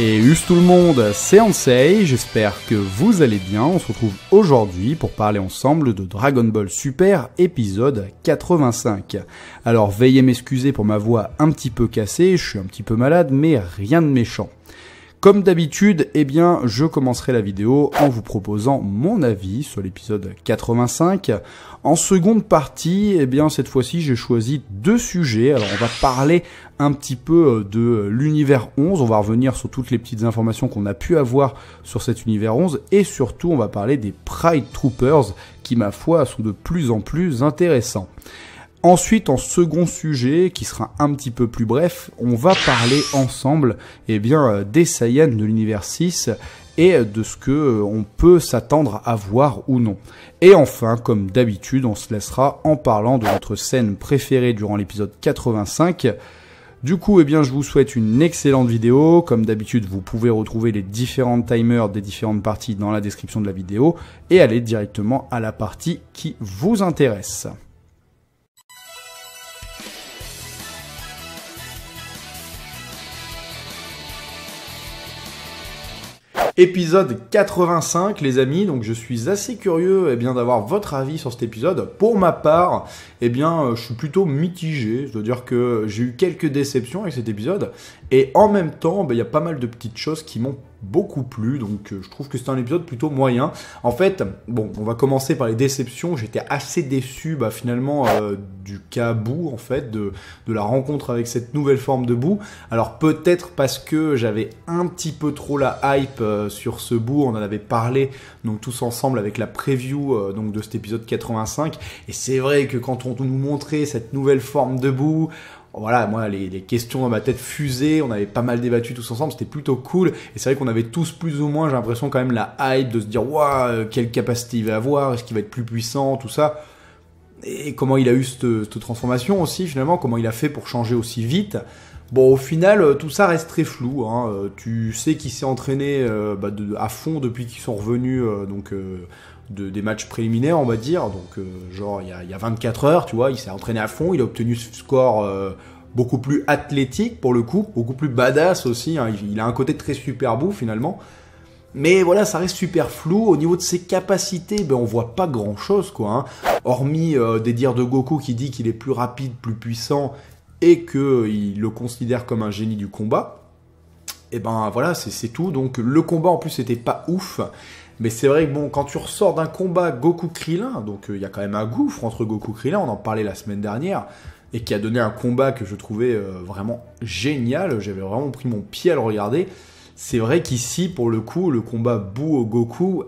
Us tout le monde, c'est Ansei, j'espère que vous allez bien. On se retrouve aujourd'hui pour parler ensemble de Dragon Ball Super épisode 85. Alors veuillez m'excuser pour ma voix un petit peu cassée, je suis un petit peu malade mais rien de méchant. Comme d'habitude, je commencerai la vidéo en vous proposant mon avis sur l'épisode 85. En seconde partie, cette fois-ci, j'ai choisi deux sujets. Alors, on va parler un petit peu de l'univers 11. On va revenir sur toutes les petites informations qu'on a pu avoir sur cet univers 11. Et surtout, on va parler des Pride Troopers qui, ma foi, sont de plus en plus intéressants. Ensuite, en second sujet, qui sera un petit peu plus bref, on va parler ensemble des Saiyans de l'univers 6 et de ce que on peut s'attendre à voir ou non. Et enfin, comme d'habitude, on se laissera en parlant de notre scène préférée durant l'épisode 85. Du coup, je vous souhaite une excellente vidéo. Comme d'habitude, vous pouvez retrouver les différents timers des différentes parties dans la description de la vidéo et aller directement à la partie qui vous intéresse. Épisode 85 les amis, donc je suis assez curieux d'avoir votre avis sur cet épisode. Pour ma part, je suis plutôt mitigé, je dois dire que j'ai eu quelques déceptions avec cet épisode et en même temps, il y a pas mal de petites choses qui m'ont beaucoup plu, donc je trouve que c'est un épisode plutôt moyen. En fait, on va commencer par les déceptions. J'étais assez déçu finalement du cas Boo, en fait, de la rencontre avec cette nouvelle forme de Boo. Alors peut-être parce que j'avais un petit peu trop la hype sur ce Boo, on en avait parlé donc tous ensemble avec la preview donc de cet épisode 85, et c'est vrai que quand on nous montrait cette nouvelle forme de Boo, voilà, moi, les questions dans ma tête fusaient, on avait pas mal débattu tous ensemble, c'était plutôt cool. Et c'est vrai qu'on avait tous plus ou moins, j'ai l'impression quand même, la hype de se dire, waouh, quelle capacité il va avoir, est-ce qu'il va être plus puissant, tout ça. Et comment il a eu cette transformation aussi, finalement, comment il a fait pour changer aussi vite. Bon, au final, tout ça reste très flou, hein. Tu sais qu'il s'est entraîné à fond depuis qu'ils sont revenus, des matchs préliminaires, on va dire. Donc, il y a 24 heures, tu vois, il s'est entraîné à fond, il a obtenu ce score beaucoup plus athlétique, pour le coup, beaucoup plus badass aussi, hein. Il a un côté très super beau, finalement. Mais voilà, ça reste super flou. Au niveau de ses capacités, on voit pas grand-chose, quoi, hein. Hormis des dires de Goku qui dit qu'il est plus rapide, plus puissant, et qu'il le considère comme un génie du combat. Et voilà, c'est tout. Donc le combat en plus c'était pas ouf. Mais c'est vrai que quand tu ressors d'un combat Goku-Krillin, donc il y a quand même un gouffre entre Goku-Krillin, on en parlait la semaine dernière, et qui a donné un combat que je trouvais vraiment génial, j'avais vraiment pris mon pied à le regarder. C'est vrai qu'ici, pour le coup, le combat Boo-Goku,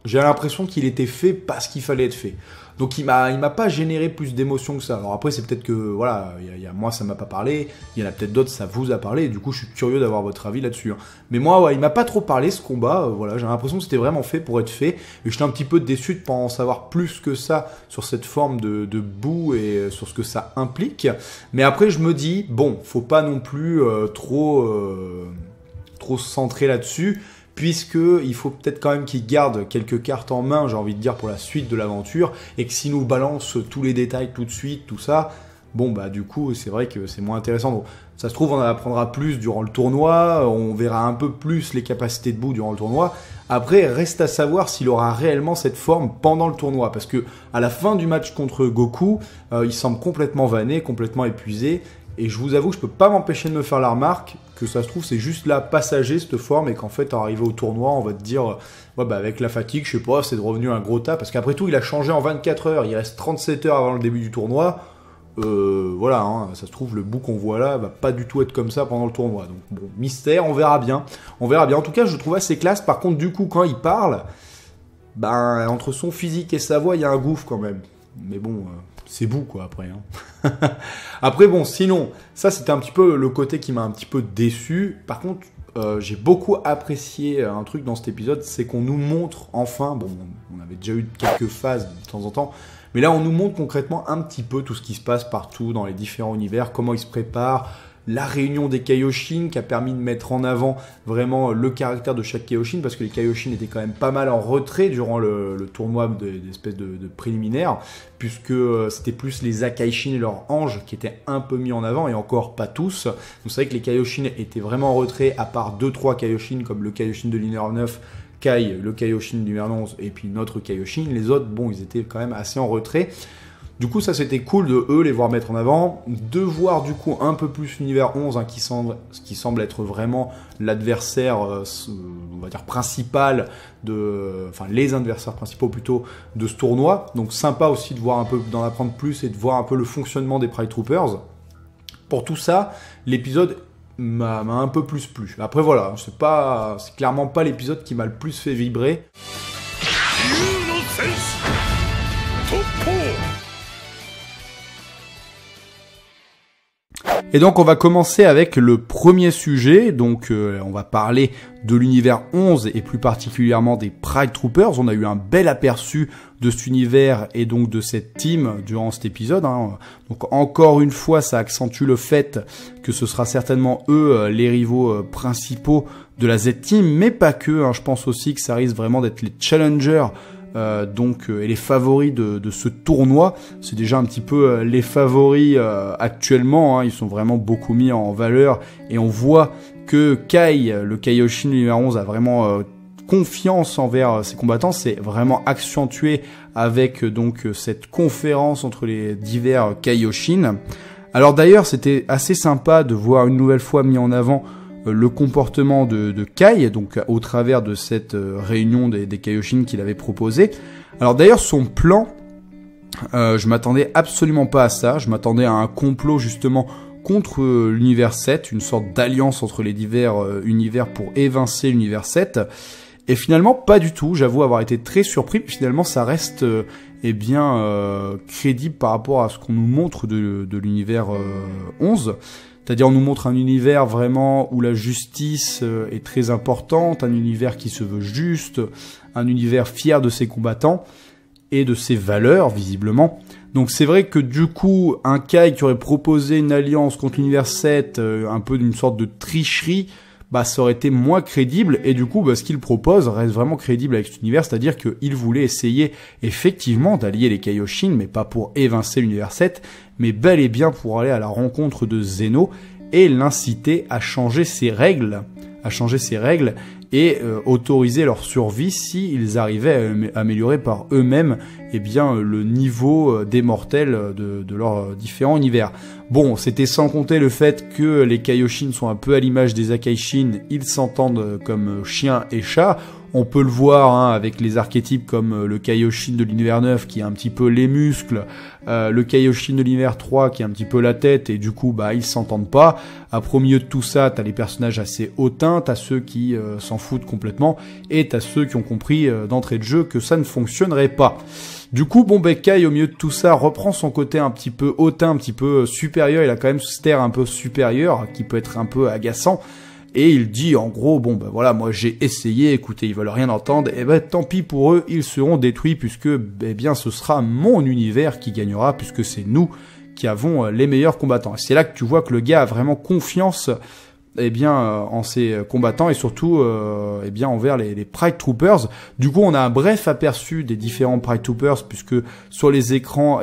j'ai l'impression qu'il était fait parce qu'il fallait être fait. Donc il m'a pas généré plus d'émotions que ça. Alors après c'est peut-être que voilà, moi ça m'a pas parlé, il y en a peut-être d'autres ça vous a parlé, et du coup je suis curieux d'avoir votre avis là-dessus, hein. Mais moi il m'a pas trop parlé ce combat, voilà, j'ai l'impression que c'était vraiment fait pour être fait, et j'étais un petit peu déçu de pas en savoir plus que ça sur cette forme de Boo et sur ce que ça implique. Mais après je me dis, faut pas non plus trop se centrer là-dessus, puisqu'il faut peut-être quand même qu'il garde quelques cartes en main, j'ai envie de dire, pour la suite de l'aventure, et que s'il nous balance tous les détails tout de suite, tout ça, du coup, c'est vrai que c'est moins intéressant. Donc, ça se trouve, on en apprendra plus durant le tournoi, on verra un peu plus les capacités de Boo durant le tournoi. Après, reste à savoir s'il aura réellement cette forme pendant le tournoi, parce que à la fin du match contre Goku, il semble complètement vanné, complètement épuisé, et je vous avoue que je peux pas m'empêcher de me faire la remarque que ça se trouve c'est juste là passager cette forme, et qu'en fait arrivé au tournoi on va te dire avec la fatigue, je sais pas, c'est devenu un gros tas, parce qu'après tout il a changé en 24 heures, il reste 37 heures avant le début du tournoi. Voilà, hein, ça se trouve le Boo qu'on voit là va pas du tout être comme ça pendant le tournoi, donc mystère, on verra bien. En tout cas je le trouve assez classe. Par contre du coup quand il parle, entre son physique et sa voix il y a un gouffre quand même, mais c'est Boo quoi après, hein. Après sinon ça c'était un petit peu le côté qui m'a un petit peu déçu. Par contre j'ai beaucoup apprécié un truc dans cet épisode, c'est qu'on nous montre enfin, on avait déjà eu quelques phases de temps en temps, mais là on nous montre concrètement un petit peu tout ce qui se passe partout dans les différents univers, comment ils se préparent, la réunion des Kaioshin qui a permis de mettre en avant vraiment le caractère de chaque Kaioshin, parce que les Kaioshin étaient quand même pas mal en retrait durant le tournoi d'espèces de préliminaires, puisque c'était plus les Akaishin et leurs anges qui étaient un peu mis en avant, et encore pas tous. Donc c'est vrai que les Kaioshin étaient vraiment en retrait, à part 2-3 Kaioshin, comme le Kaioshin de l'univers 9, Kai, le Kaioshin de l'univers 11, et puis notre Kaioshin. Les autres, bon, ils étaient quand même assez en retrait. Du coup, ça c'était cool de eux les voir mettre en avant, de voir du coup un peu plus l'univers 11 qui semble être vraiment l'adversaire, on va dire principal enfin les adversaires principaux plutôt de ce tournoi. Donc sympa aussi de voir un peu, d'en apprendre plus et de voir un peu le fonctionnement des Pride Troopers. Pour tout ça, l'épisode m'a un peu plus plu. Après voilà, c'est clairement pas l'épisode qui m'a le plus fait vibrer. Et donc on va commencer avec le premier sujet, donc on va parler de l'univers 11 et plus particulièrement des Pride Troopers. On a eu un bel aperçu de cet univers et donc de cette team durant cet épisode. Donc encore une fois, ça accentue le fait que ce sera certainement eux les rivaux principaux de la Z-Team, mais pas que. Je pense aussi que ça risque vraiment d'être les challengers et les favoris de ce tournoi. C'est déjà un petit peu les favoris actuellement, ils sont vraiment beaucoup mis en valeur et on voit que Kai, le Kaioshin numéro 11 a vraiment confiance envers ses combattants. C'est vraiment accentué avec donc cette conférence entre les divers Kaioshin. Alors d'ailleurs c'était assez sympa de voir une nouvelle fois mis en avant le comportement de Kai, donc au travers de cette réunion des Kaioshin qu'il avait proposé. Alors d'ailleurs son plan, je m'attendais absolument pas à ça, je m'attendais à un complot justement contre l'univers 7, une sorte d'alliance entre les divers univers pour évincer l'univers 7, et finalement pas du tout. J'avoue avoir été très surpris, finalement ça reste crédible par rapport à ce qu'on nous montre de l'univers 11. C'est-à-dire on nous montre un univers vraiment où la justice est très importante, un univers qui se veut juste, un univers fier de ses combattants et de ses valeurs, visiblement. Donc c'est vrai que du coup, un Kai qui aurait proposé une alliance contre l'univers 7, un peu d'une sorte de tricherie, ça aurait été moins crédible, et du coup, ce qu'il propose reste vraiment crédible avec cet univers, c'est-à-dire qu'il voulait essayer effectivement d'allier les Kaioshin, mais pas pour évincer l'univers 7, mais bel et bien pour aller à la rencontre de Zeno et l'inciter à changer ses règles, et autoriser leur survie s'ils arrivaient à améliorer par eux-mêmes le niveau des mortels de leurs différents univers. Bon, c'était sans compter le fait que les Kaioshin sont un peu à l'image des Akaishin, ils s'entendent comme chien et chat. On peut le voir avec les archétypes comme le Kaioshin de l'univers 9 qui a un petit peu les muscles, le Kaioshin de l'univers 3 qui a un petit peu la tête, et du coup ils s'entendent pas. Après, au milieu de tout ça, t'as les personnages assez hautains, t'as ceux qui s'en foutent complètement, et t'as ceux qui ont compris d'entrée de jeu que ça ne fonctionnerait pas. Du coup, Kai, au milieu de tout ça, reprend son côté un petit peu hautain, un petit peu supérieur. Il a quand même ce air un peu supérieur qui peut être un peu agaçant. Et il dit en gros, voilà, moi j'ai essayé, écoutez, ils veulent rien entendre, et tant pis pour eux, ils seront détruits puisque, ce sera mon univers qui gagnera, puisque c'est nous qui avons les meilleurs combattants. Et c'est là que tu vois que le gars a vraiment confiance, en ses combattants et surtout, envers les Pride Troopers. Du coup, on a un bref aperçu des différents Pride Troopers puisque sur les écrans,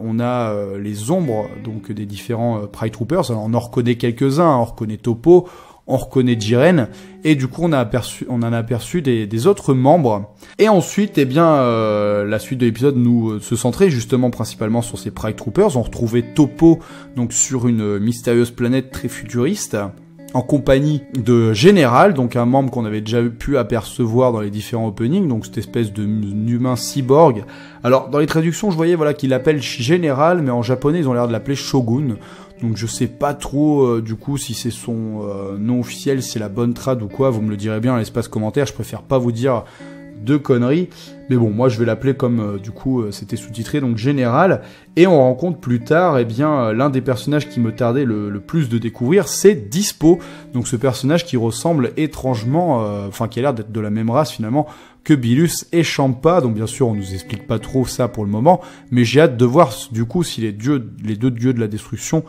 on a les ombres donc des différents Pride Troopers. Alors, on en reconnaît quelques-uns, on reconnaît Toppo, on reconnaît Jiren, et du coup on en a aperçu des autres membres. Et ensuite, la suite de l'épisode nous se centrait justement principalement sur ces Pride Troopers. On retrouvait Toppo donc sur une mystérieuse planète très futuriste, en compagnie de Général, donc un membre qu'on avait déjà pu apercevoir dans les différents openings, donc cette espèce de humain cyborg. Alors dans les traductions, je voyais qu'il l'appelle Général, mais en japonais ils ont l'air de l'appeler Shogun. Donc je sais pas trop du coup si c'est son nom officiel, si c'est la bonne trad ou quoi, vous me le direz bien dans l'espace commentaire, je préfère pas vous dire de conneries. Mais bon, moi je vais l'appeler comme c'était sous-titré, donc Général. Et on rencontre plus tard l'un des personnages qui me tardait le plus de découvrir, c'est Dispo. Donc ce personnage qui ressemble étrangement, qui a l'air d'être de la même race finalement que Bilus et Champa. Donc bien sûr, on nous explique pas trop ça pour le moment, mais j'ai hâte de voir du coup si les deux dieux de la destruction,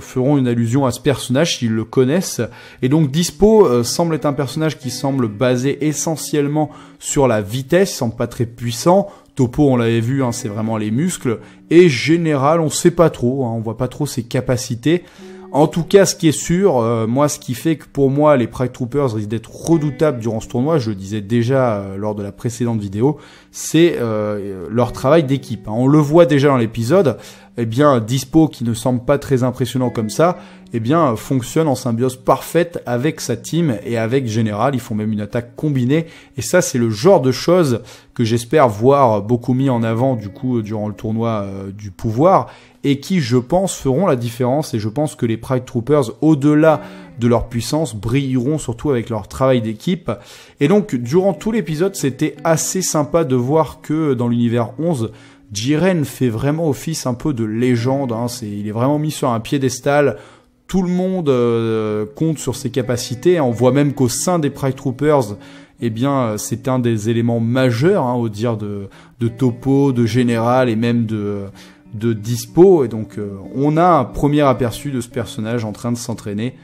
feront une allusion à ce personnage, s'ils le connaissent. Et donc Dispo semble être un personnage qui semble basé essentiellement sur la vitesse, il semble pas très puissant. Topo, on l'avait vu, c'est vraiment les muscles. Et Général, on sait pas trop, on voit pas trop ses capacités. En tout cas, ce qui est sûr, ce qui fait que pour moi, les Pride Troopers risquent d'être redoutables durant ce tournoi, je le disais déjà lors de la précédente vidéo, c'est leur travail d'équipe. On le voit déjà dans l'épisode, Dispo, qui ne semble pas très impressionnant comme ça, fonctionne en symbiose parfaite avec sa team et avec Général. Ils font même une attaque combinée, et ça, c'est le genre de choses que j'espère voir beaucoup mis en avant du coup durant le tournoi du pouvoir, et qui, je pense, feront la différence. Et je pense que les Pride Troopers, au-delà de leur puissance, brilleront surtout avec leur travail d'équipe. Et donc, durant tout l'épisode, c'était assez sympa de voir que dans l'univers 11, Jiren fait vraiment office un peu de légende. Il est vraiment mis sur un piédestal. Tout le monde compte sur ses capacités. On voit même qu'au sein des Pride Troopers, c'est un des éléments majeurs, au dire de Topo, de Général et même de Dispo. Et donc on a un premier aperçu de ce personnage en train de s'entraîner,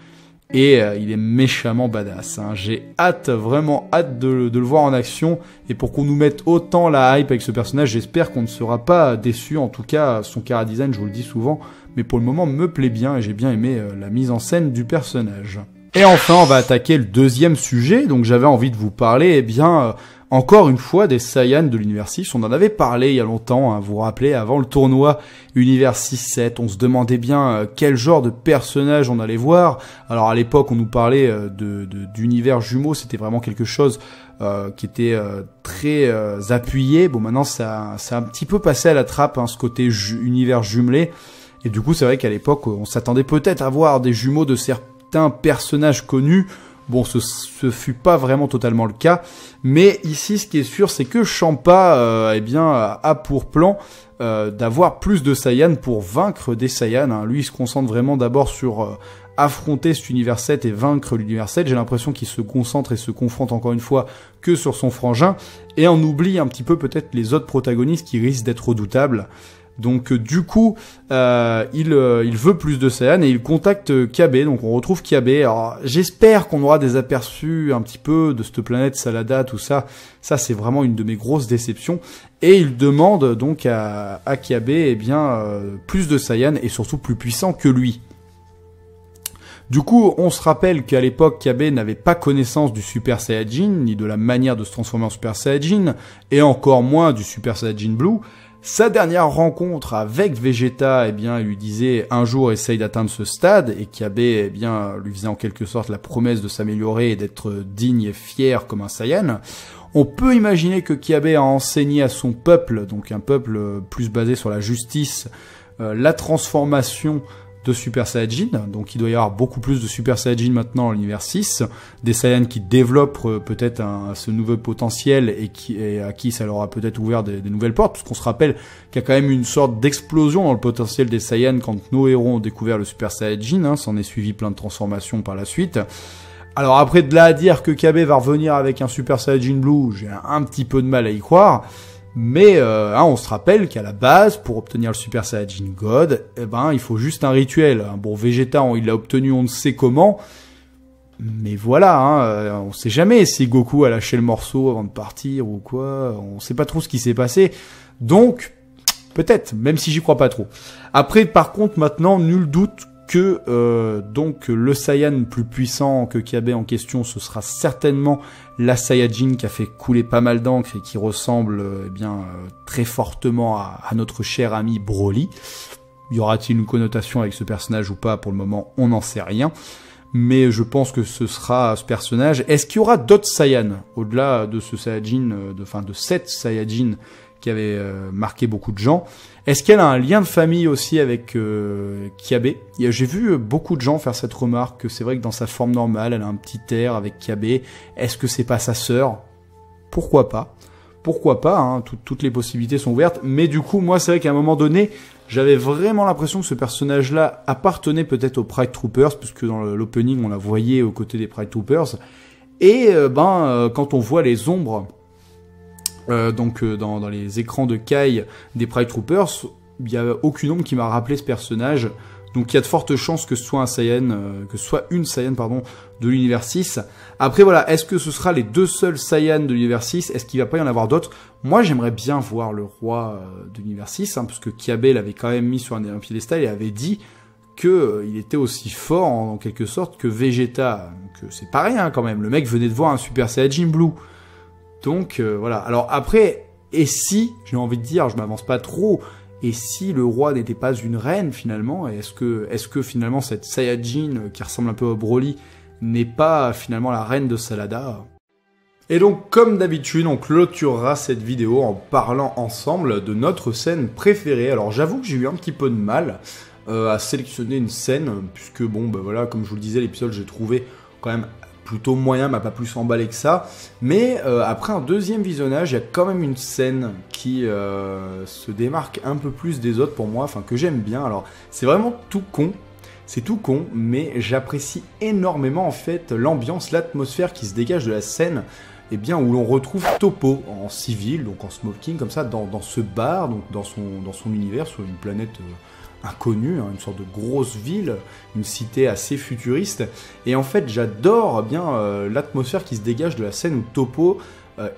et il est méchamment badass. J'ai vraiment hâte de le voir en action, et pour qu'on nous mette autant la hype avec ce personnage, j'espère qu'on ne sera pas déçu. En tout cas, son chara design, je vous le dis souvent, mais pour le moment me plaît bien, et j'ai bien aimé la mise en scène du personnage. Et enfin, on va attaquer le deuxième sujet. Donc j'avais envie de vous parler, encore une fois, des Saiyans de l'univers 6. On en avait parlé il y a longtemps, vous vous rappelez, avant le tournoi univers 6-7. On se demandait bien quel genre de personnage on allait voir. Alors à l'époque, on nous parlait d'univers jumeaux. C'était vraiment quelque chose qui était très appuyé. Bon, maintenant, ça a un petit peu passé à la trappe, ce côté univers jumelé. Et du coup, c'est vrai qu'à l'époque, on s'attendait peut-être à voir des jumeaux de certains personnages connus. Bon, ce fut pas vraiment totalement le cas, mais ici, ce qui est sûr, c'est que Champa, a pour plan d'avoir plus de Saiyans pour vaincre des Saiyans. Lui, il se concentre vraiment d'abord sur affronter cet univers 7 et vaincre l'univers 7. J'ai l'impression qu'il se concentre et se confronte encore une fois que sur son frangin, et on oublie un petit peu peut-être les autres protagonistes qui risquent d'être redoutables. Donc du coup, il veut plus de Saiyan et il contacte Kabe. Donc on retrouve Kabe. Alors j'espère qu'on aura des aperçus un petit peu de cette planète Salada, tout ça. Ça c'est vraiment une de mes grosses déceptions. Et il demande donc à Kabe plus de Saiyan et surtout plus puissant que lui. Du coup, on se rappelle qu'à l'époque, Kabe n'avait pas connaissance du Super Saiyajin, ni de la manière de se transformer en Super Saiyajin, et encore moins du Super Saiyajin Blue. Sa dernière rencontre avec Vegeta, il lui disait un jour essaye d'atteindre ce stade, et Kabe lui faisait en quelque sorte la promesse de s'améliorer et d'être digne et fier comme un Saiyan. On peut imaginer que Kabe a enseigné à son peuple, donc un peuple plus basé sur la justice, la transformation de Super Saiyajin, donc il doit y avoir beaucoup plus de Super Saiyajin maintenant dans l'univers 6, des Saiyans qui développent peut-être ce nouveau potentiel et à qui ça leur a peut-être ouvert des nouvelles portes, parce qu'on se rappelle qu'il y a quand même une sorte d'explosion dans le potentiel des Saiyans quand nos héros ont découvert le Super Saiyajin, s'en est suivi plein de transformations par la suite. Alors après, de là à dire que Kabe va revenir avec un Super Saiyajin Blue, j'ai un petit peu de mal à y croire. Mais on se rappelle qu'à la base, pour obtenir le Super Saiyajin God, il faut juste un rituel. Bon, Vegeta, il l'a obtenu on ne sait comment, mais voilà, on sait jamais si Goku a lâché le morceau avant de partir ou quoi, on sait pas trop ce qui s'est passé. Donc, peut-être, même si j'y crois pas trop. Après, par contre, maintenant, nul doute que le Saiyan plus puissant que Kabe en question, ce sera certainement la Saiyajin qui a fait couler pas mal d'encre et qui ressemble très fortement à notre cher ami Broly. Y aura-t-il une connotation avec ce personnage ou pas? Pour le moment, on n'en sait rien. Mais je pense que ce sera ce personnage. Est-ce qu'il y aura d'autres Saiyans au-delà de ce Saiyajin, de cette Saiyajin qui avait marqué beaucoup de gens? Est-ce qu'elle a un lien de famille aussi avec Kabe? J'ai vu beaucoup de gens faire cette remarque, que c'est vrai que dans sa forme normale, elle a un petit air avec Kabe. Est-ce que c'est pas sa sœur? Pourquoi pas? Pourquoi pas, toutes les possibilités sont ouvertes. Mais du coup, moi, c'est vrai qu'à un moment donné, j'avais vraiment l'impression que ce personnage-là appartenait peut-être aux Pride Troopers, puisque dans l'opening, on la voyait aux côtés des Pride Troopers. Et quand on voit les ombres dans les écrans de Kai des Pride Troopers, il n'y a aucune ombre qui m'a rappelé ce personnage. Donc il y a de fortes chances que ce soit une Saiyan de l'univers 6. Après voilà, est-ce que ce sera les 2 seuls Saiyans de l'univers 6? Est-ce qu'il va pas y en avoir d'autres? Moi j'aimerais bien voir le roi de l'univers 6, parce que Kiabe l'avait quand même mis sur un piédestal et avait dit qu'il était aussi fort en quelque sorte que Vegeta. Donc c'est pas rien quand même, le mec venait de voir un Super Saiyajin Blue. Donc voilà, alors après, et si, j'ai envie de dire, je m'avance pas trop, et si le roi n'était pas une reine finalement, est-ce que finalement cette Saiyajin qui ressemble un peu à Broly n'est pas finalement la reine de Salada? Et donc comme d'habitude, on clôturera cette vidéo en parlant ensemble de notre scène préférée. Alors j'avoue que j'ai eu un petit peu de mal à sélectionner une scène, puisque voilà, comme je vous le disais, l'épisode j'ai trouvé quand même plutôt moyen, m'a pas plus emballé que ça. Mais après un deuxième visionnage, il y a quand même une scène qui se démarque un peu plus des autres pour moi, enfin que j'aime bien. Alors c'est vraiment tout con, mais j'apprécie énormément en fait l'ambiance, l'atmosphère qui se dégage de la scène, et bien où l'on retrouve Toppo en civil, donc en smoking comme ça, dans ce bar, donc dans son univers sur une planète inconnue, une sorte de grosse ville, une cité assez futuriste. Et en fait, j'adore bien l'atmosphère qui se dégage de la scène où Toppo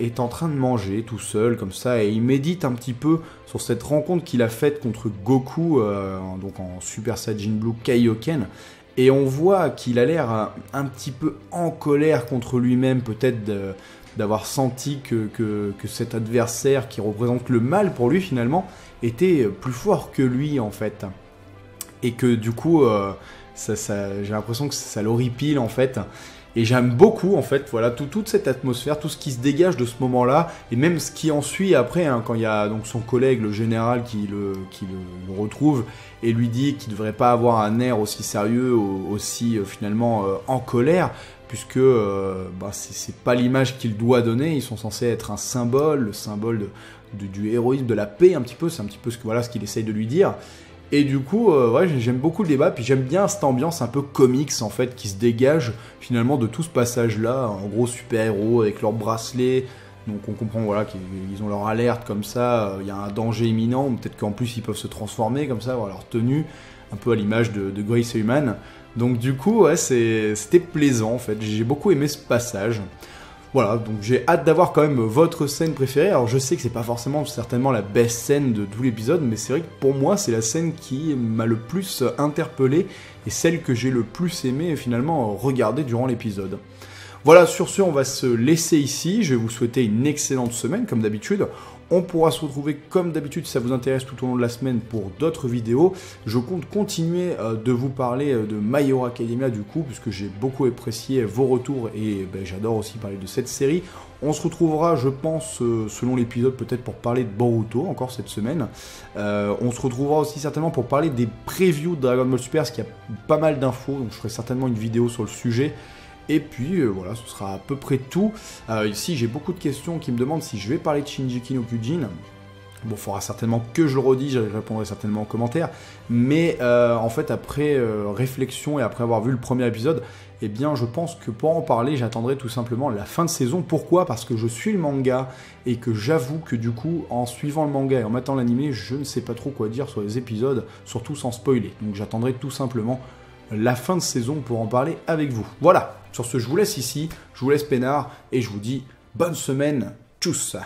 est en train de manger tout seul comme ça, et il médite un petit peu sur cette rencontre qu'il a faite contre Goku, donc en Super Saiyajin Blue Kaioken. Et on voit qu'il a l'air un petit peu en colère contre lui-même, peut-être d'avoir senti que cet adversaire qui représente le mal pour lui finalement était plus fort que lui en fait. Et que du coup, j'ai l'impression que ça l'horripile en fait. Et j'aime beaucoup en fait, voilà, toute cette atmosphère, tout ce qui se dégage de ce moment-là, et même ce qui en suit après, quand il y a donc son collègue, le général, qui le retrouve et lui dit qu'il ne devrait pas avoir un air aussi sérieux, aussi finalement en colère, puisque c'est pas l'image qu'il doit donner. Ils sont censés être un symbole, le symbole du héroïsme, de la paix un petit peu, c'est un petit peu ce qu'il essaye de lui dire. Et du coup, j'aime beaucoup le débat, puis j'aime bien cette ambiance un peu comics en fait, qui se dégage finalement de tout ce passage-là, en gros super-héros avec leurs bracelets, donc on comprend voilà, qu'ils ont leur alerte comme ça, il y a un danger imminent, peut-être qu'en plus ils peuvent se transformer comme ça, voilà, leur tenue, un peu à l'image de Grace Human. Donc du coup, c'était plaisant en fait, j'ai beaucoup aimé ce passage. Voilà, donc j'ai hâte d'avoir quand même votre scène préférée. Alors je sais que c'est pas forcément certainement la best scène de tout l'épisode, mais c'est vrai que pour moi c'est la scène qui m'a le plus interpellé et celle que j'ai le plus aimé finalement regarder durant l'épisode. Voilà, sur ce on va se laisser ici, je vais vous souhaiter une excellente semaine comme d'habitude. On pourra se retrouver comme d'habitude si ça vous intéresse tout au long de la semaine pour d'autres vidéos. Je compte continuer de vous parler de My Hero Academia du coup, puisque j'ai beaucoup apprécié vos retours et j'adore aussi parler de cette série. On se retrouvera, je pense, selon l'épisode, peut-être pour parler de Boruto, encore cette semaine. On se retrouvera aussi certainement pour parler des previews de Dragon Ball Super, parce qu'il y a pas mal d'infos, donc je ferai certainement une vidéo sur le sujet. Et puis voilà, ce sera à peu près tout. Ici, j'ai beaucoup de questions qui me demandent si je vais parler de Shingeki no Kyojin. Bon, il faudra certainement que je le redise, je répondrai certainement en commentaire. Mais en fait, après réflexion et après avoir vu le premier épisode, eh bien, je pense que pour en parler, j'attendrai tout simplement la fin de saison. Pourquoi ? Parce que je suis le manga et que j'avoue que du coup, en suivant le manga et en matant l'animé, je ne sais pas trop quoi dire sur les épisodes, surtout sans spoiler. Donc j'attendrai tout simplement la fin de saison pour en parler avec vous. Voilà, sur ce, je vous laisse ici, je vous laisse peinard, et je vous dis bonne semaine, tchuss.